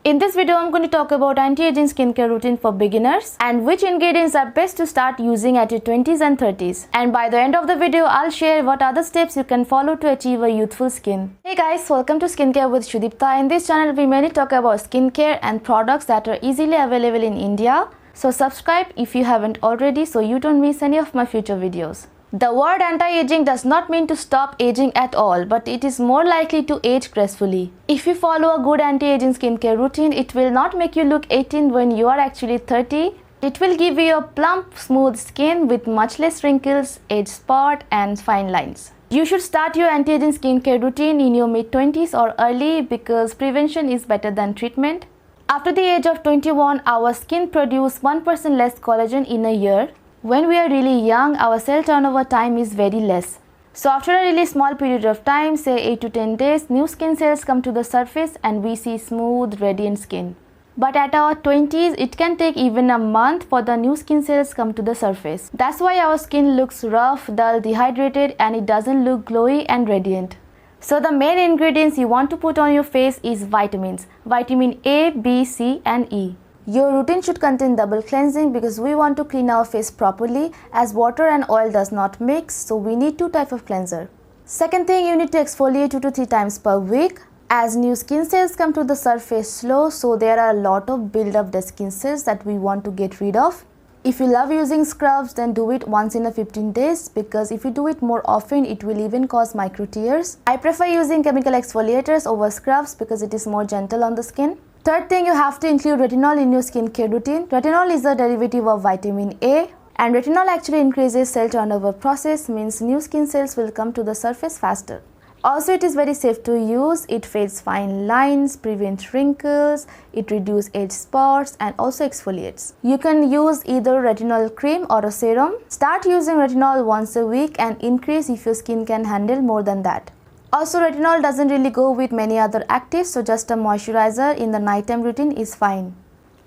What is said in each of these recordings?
In this video, I'm going to talk about anti-aging skincare routine for beginners and which ingredients are best to start using at your 20s and 30s. And by the end of the video, I'll share what other steps you can follow to achieve a youthful skin. Hey guys, welcome to Skincare with Sudipta. In this channel, we mainly talk about skincare and products that are easily available in India. So subscribe if you haven't already so you don't miss any of my future videos. The word anti-aging does not mean to stop aging at all, but it is more likely to age gracefully. If you follow a good anti-aging skincare routine, it will not make you look 18 when you are actually 30. It will give you a plump, smooth skin with much less wrinkles, age spot and fine lines. You should start your anti-aging skincare routine in your mid-20s or early because prevention is better than treatment. After the age of 21, our skin produces 1% less collagen in a year. When we are really young, our cell turnover time is very less. So after a really small period of time, say 8 to 10 days, new skin cells come to the surface and we see smooth, radiant skin. But at our 20s, it can take even a month for the new skin cells come to the surface. That's why our skin looks rough, dull, dehydrated and it doesn't look glowy and radiant. So the main ingredients you want to put on your face is vitamins. Vitamin A, B, C and E. Your routine should contain double cleansing because we want to clean our face properly as water and oil does not mix, so we need two types of cleanser. Second thing, you need to exfoliate 2 to 3 times per week as new skin cells come to the surface slow, so there are a lot of build up dead skin cells that we want to get rid of. If you love using scrubs, then do it once in a 15 days because if you do it more often, it will even cause micro tears. I prefer using chemical exfoliators over scrubs because it is more gentle on the skin. Third thing, you have to include retinol in your skincare routine. Retinol is a derivative of vitamin A and retinol actually increases cell turnover process, means new skin cells will come to the surface faster. Also, it is very safe to use. It fades fine lines, prevents wrinkles, it reduces age spots and also exfoliates. You can use either retinol cream or a serum. Start using retinol once a week and increase if your skin can handle more than that. Also, retinol doesn't really go with many other actives, so just a moisturizer in the nighttime routine is fine.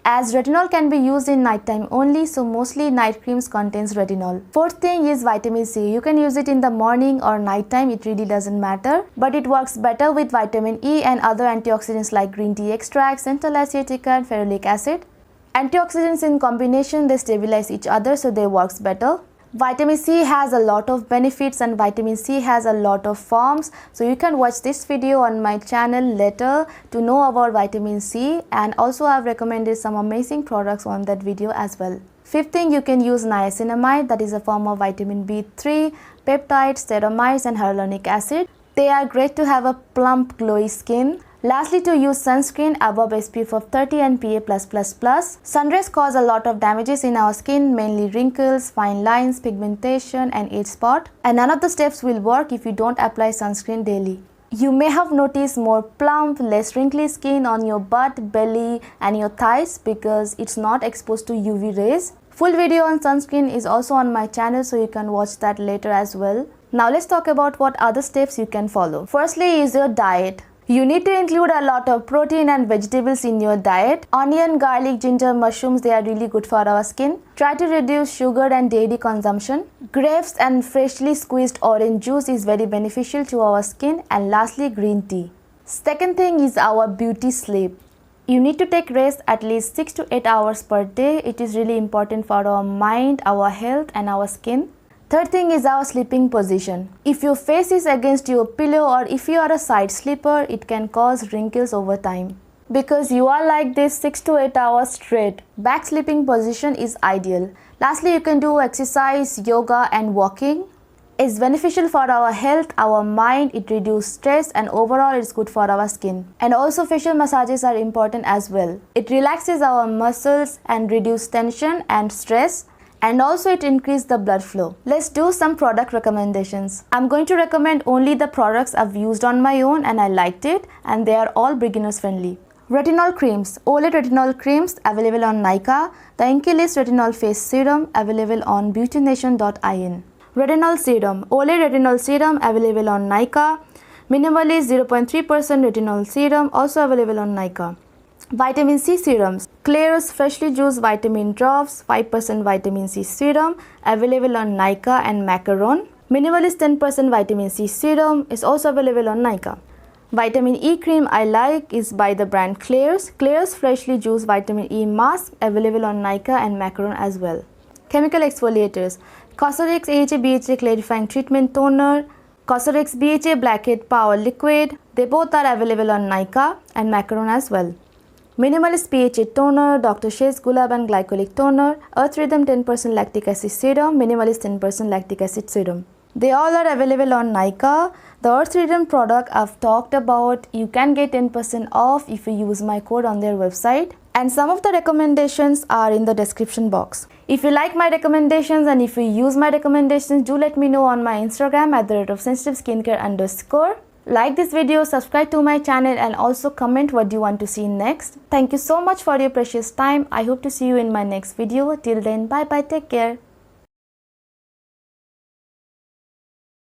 As retinol can be used in nighttime only, so mostly night creams contains retinol. Fourth thing is vitamin C. You can use it in the morning or nighttime, it really doesn't matter. But it works better with vitamin E and other antioxidants like green tea extract, central acetica and ferulic acid. Antioxidants in combination, they stabilize each other, so they works better. Vitamin C has a lot of benefits and vitamin C has a lot of forms. So you can watch this video on my channel later to know about vitamin C, and also I've recommended some amazing products on that video as well. Fifth thing, you can use niacinamide, that is a form of vitamin B3, peptides, ceramides and hyaluronic acid. They are great to have a plump glowy skin. Lastly, to use sunscreen above SPF of 30 and PA+++. Sun rays cause a lot of damages in our skin, mainly wrinkles, fine lines, pigmentation and age spot. And none of the steps will work if you don't apply sunscreen daily. You may have noticed more plump, less wrinkly skin on your butt, belly and your thighs because it's not exposed to UV rays. Full video on sunscreen is also on my channel, so you can watch that later as well. Now let's talk about what other steps you can follow. Firstly is your diet. You need to include a lot of protein and vegetables in your diet. Onion, garlic, ginger, mushrooms, they are really good for our skin. Try to reduce sugar and dairy consumption. Grapes and freshly squeezed orange juice is very beneficial to our skin. And lastly, green tea. Second thing is our beauty sleep. You need to take rest at least 6 to 8 hours per day. It is really important for our mind, our health and our skin. Third thing is our sleeping position. If your face is against your pillow or if you are a side sleeper, it can cause wrinkles over time. Because you are like this 6 to 8 hours straight, back sleeping position is ideal. Lastly, you can do exercise, yoga and walking. It's beneficial for our health, our mind, it reduces stress and overall it's good for our skin. And also facial massages are important as well. It relaxes our muscles and reduces tension and stress. And also it increases the blood flow. Let's do some product recommendations. I'm going to recommend only the products I've used on my own and I liked it, and they are all beginners friendly. Retinol creams. Olay Retinol creams available on Nykaa. The Inkey List Retinol Face Serum available on beautynation.in. Retinol Serum. Olay Retinol Serum available on Nykaa. Minimalist 0.3% Retinol Serum also available on Nykaa. Vitamin C serums. Clarus freshly juiced vitamin drops, 5% vitamin C serum available on Nykaa and Macaron. Minimalist 10% vitamin C serum is also available on Nykaa. Vitamin E cream I like is by the brand Klairs. Klairs freshly juiced vitamin E mask available on Nykaa and Macaron as well. Chemical exfoliators: Cosrx AHA BHA clarifying treatment toner, Cosrx BHA blackhead power liquid. They both are available on Nykaa and Macaron as well. Minimalist PHA toner, Dr. Sheth's Gulab and Glycolic toner, Earth Rhythm 10% lactic acid serum, Minimalist 10% lactic acid serum. They all are available on Nykaa. The Earth Rhythm product I've talked about, you can get 10% off if you use my code on their website. And some of the recommendations are in the description box. If you like my recommendations and if you use my recommendations, do let me know on my Instagram at @sensitiveskincare_. Like this video, subscribe to my channel and also comment what you want to see next. Thank you so much for your precious time. I hope to see you in my next video. Till then, bye bye, take care.